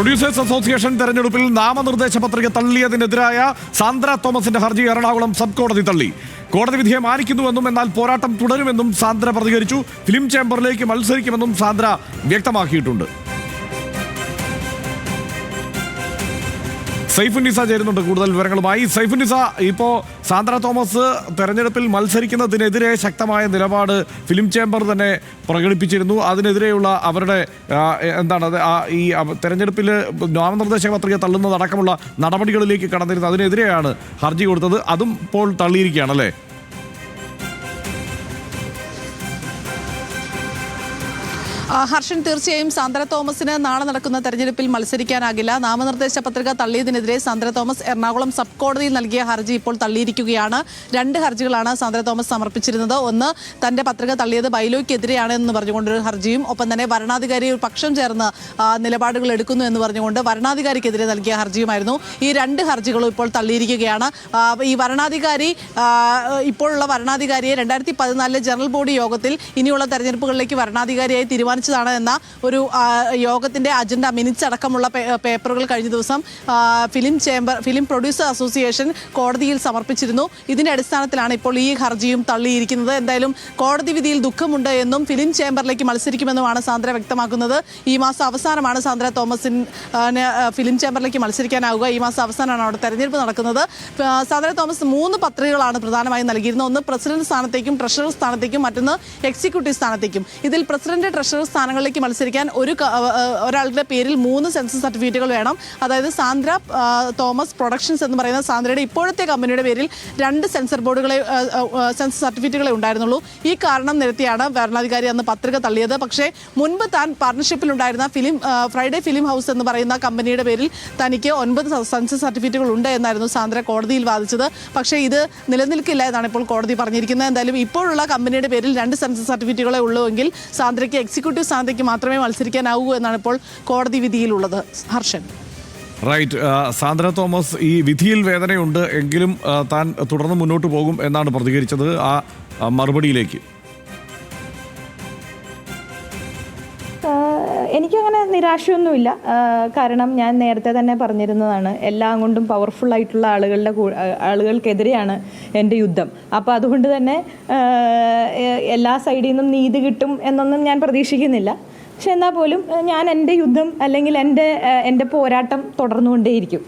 Producers association തെരഞ്ഞെടുപ്പിൽ നാമനിർദ്ദേശ പത്രിക തള്ളിയതിനെതിരായ സാന്ദ്ര തോമസിന്റെ ഹർജി എറണാകുളം സബ് കോടതി തള്ളി. കോടതി വിധിയെ മാനിക്കുന്നുവെന്നും എന്നാൽ പോരാട്ടം തുടരുമെന്നും സാന്ദ്ര പ്രതികരിച്ചു. ഫിലിം ചേംബറിലേക്ക് മത്സരിക്കുമെന്നും സാന്ദ്ര വ്യക്തമാക്കിയിട്ടുണ്ട്. സൈഫുന്നിസ ചേരുന്നുണ്ട് കൂടുതൽ വിവരങ്ങളുമായി. സൈഫുന്നിസ, ഇപ്പോൾ സാന്ദ്ര തോമസ് തെരഞ്ഞെടുപ്പിൽ മത്സരിക്കുന്നതിനെതിരെ ശക്തമായ നിലപാട് ഫിലിം ചേംബർ തന്നെ പ്രകടിപ്പിച്ചിരുന്നു. അതിനെതിരെയുള്ള അവരുടെ ഈ തെരഞ്ഞെടുപ്പിൽ നാമനിർദ്ദേശക പത്രിക തള്ളുന്നതടക്കമുള്ള നടപടികളിലേക്ക് കടന്നിരുന്നു. അതിനെതിരെയാണ് ഹർജി കൊടുത്തത്. അതും ഇപ്പോൾ തള്ളിയിരിക്കുകയാണല്ലേ? ഹർഷൻ, തീർച്ചയായും സാന്ദ്ര തോമസിന് നാളെ നടക്കുന്ന തെരഞ്ഞെടുപ്പിൽ മത്സരിക്കാനാകില്ല. നാമനിർദ്ദേശ പത്രിക തള്ളിയതിനെതിരെ സാന്ദ്ര തോമസ് എറണാകുളം സബ് കോടതിയിൽ നൽകിയ ഹർജി ഇപ്പോൾ തള്ളിയിരിക്കുകയാണ്. 2 ഹർജികളാണ് സാന്ദ്ര തോമസ് സമർപ്പിച്ചിരുന്നത്. ഒന്ന്, തന്റെ പത്രിക തള്ളിയത് ബൈലോയ്ക്കെതിരെയാണ് എന്ന് പറഞ്ഞുകൊണ്ടൊരു ഹർജിയും, ഒപ്പം തന്നെ വരണാധികാരി ഒരു പക്ഷം ചേർന്ന് നിലപാടുകൾ എടുക്കുന്നു എന്ന് പറഞ്ഞുകൊണ്ട് വരണാധികാരിക്കെതിരെ നൽകിയ ഹർജിയുമായിരുന്നു. ഈ 2 ഹർജികളും ഇപ്പോൾ തള്ളിയിരിക്കുകയാണ്. ഈ വരണാധികാരി ഇപ്പോഴുള്ള വരണാധികാരിയെ 2014 ജനറൽ ബോഡി യോഗത്തിൽ ഇനിയുള്ള തെരഞ്ഞെടുപ്പുകളിലേക്ക് വരണാധികാരിയായി തീരുമാനിച്ചതാണ് എന്ന ഒരു യോഗത്തിന്റെ അജണ്ട മിനിറ്റ്സ് അടക്കമുള്ള പേപ്പറുകൾ കഴിഞ്ഞ ദിവസം ഫിലിം പ്രൊഡ്യൂസർ അസോസിയേഷൻ കോടതിയിൽ സമർപ്പിച്ചിരുന്നു. ഇതിന്റെ അടിസ്ഥാനത്തിലാണ് ഇപ്പോൾ ഈ ഹർജിയും തള്ളിയിരിക്കുന്നത്. എന്തായാലും കോടതി വിധിയിൽ ദുഃഖമുണ്ട് എന്നും ഫിലിം ചേംബറിലേക്ക് മത്സരിക്കുമെന്നുമാണ് സാന്ദ്ര വ്യക്തമാക്കുന്നത്. ഈ മാസം അവസാനമാണ് സാന്ദ്ര തോമസിന് ഫിലിം ചേംബറിലേക്ക് മത്സരിക്കാനാവുക. ഈ മാസം അവസാനമാണ് അവിടെ തെരഞ്ഞെടുപ്പ് നടക്കുന്നത്. സാന്ദ്ര തോമസ് 3 പത്രികകളാണ് പ്രധാനമായും നൽകിയിരുന്നത്. ഒന്ന് പ്രസിഡന്റ് സ്ഥാനത്തേക്കും ട്രഷറർ സ്ഥാനത്തേക്കും, മറ്റൊന്ന് എക്സിക്യൂട്ടീവ് സ്ഥാനത്തേക്കും. ഇതിൽ പ്രസിഡന്റ് ട്രഷറർ സ്ഥാനങ്ങളിലേക്ക് മത്സരിക്കാൻ ഒരാളുടെ പേരിൽ 3 സെൻസസ് സർട്ടിഫിക്കറ്റുകൾ വേണം. അതായത് സാന്ദ്ര തോമസ് പ്രൊഡക്ഷൻസ് എന്ന് പറയുന്ന സാന്ദ്രയുടെ ഇപ്പോഴത്തെ കമ്പനിയുടെ പേരിൽ 2 സെൻസസ് സർട്ടിഫിക്കറ്റുകളെ ഉണ്ടായിരുന്നുള്ളൂ. ഈ കാരണം നിരത്തിയാണ് ഭരണാധികാരി അന്ന് പത്രിക തള്ളിയത്. പക്ഷേ മുൻപ് താൻ പാർട്ണർഷിപ്പിലുണ്ടായിരുന്ന ഫ്രൈഡേ ഫിലിം ഹൗസ് എന്ന് പറയുന്ന കമ്പനിയുടെ പേരിൽ തനിക്ക് 9 സെൻസസ് സർട്ടിഫിക്കറ്റുകൾ ഉണ്ട് എന്നായിരുന്നു സാന്ദ്ര കോടതിയിൽ വാദിച്ചത്. പക്ഷേ ഇത് നിലനിൽക്കില്ല എന്നാണ് ഇപ്പോൾ കോടതി പറഞ്ഞിരിക്കുന്നത്. എന്തായാലും ഇപ്പോഴുള്ള കമ്പനിയുടെ പേരിൽ 2 സെൻസസ് സർട്ടിഫിക്കറ്റുകളെ ഉള്ളൂ എങ്കിൽ സാന്ദ്രയ്ക്ക് എക്സിക്യൂട്ടീവ് സ്ഥാനത്തേക്ക് മാത്രമേ മത്സരിക്കാനാവൂ എന്നാണ് ഇപ്പോൾ കോടതി വിധിയിലുള്ളത്. ഹർഷൻ. റൈറ്റ്. സാന്ദ്ര തോമസ് ഈ വിധിയിൽ വേദനയുണ്ട് എങ്കിലും താൻ തുടർന്ന് മുന്നോട്ട് പോകും എന്നാണ് പ്രതികരിച്ചത്. ആ മറുപടിയിലേക്ക് എനിക്കങ്ങനെ നിരാശയൊന്നുമില്ല. കാരണം ഞാൻ നേരത്തെ തന്നെ പറഞ്ഞിരുന്നതാണ്, എല്ലാം കൊണ്ടും പവർഫുൾ ആയിട്ടുള്ള ആളുകൾക്കെതിരെയാണ് എൻ്റെ യുദ്ധം. അപ്പോൾ അതുകൊണ്ട് തന്നെ എല്ലാ സൈഡിൽ നിന്നും നീതി കിട്ടും എന്നൊന്നും ഞാൻ പ്രതീക്ഷിക്കുന്നില്ല. പക്ഷെ എന്നാൽ പോലും ഞാൻ എൻ്റെ യുദ്ധം അല്ലെങ്കിൽ എൻ്റെ പോരാട്ടം തുടർന്നുകൊണ്ടേയിരിക്കും.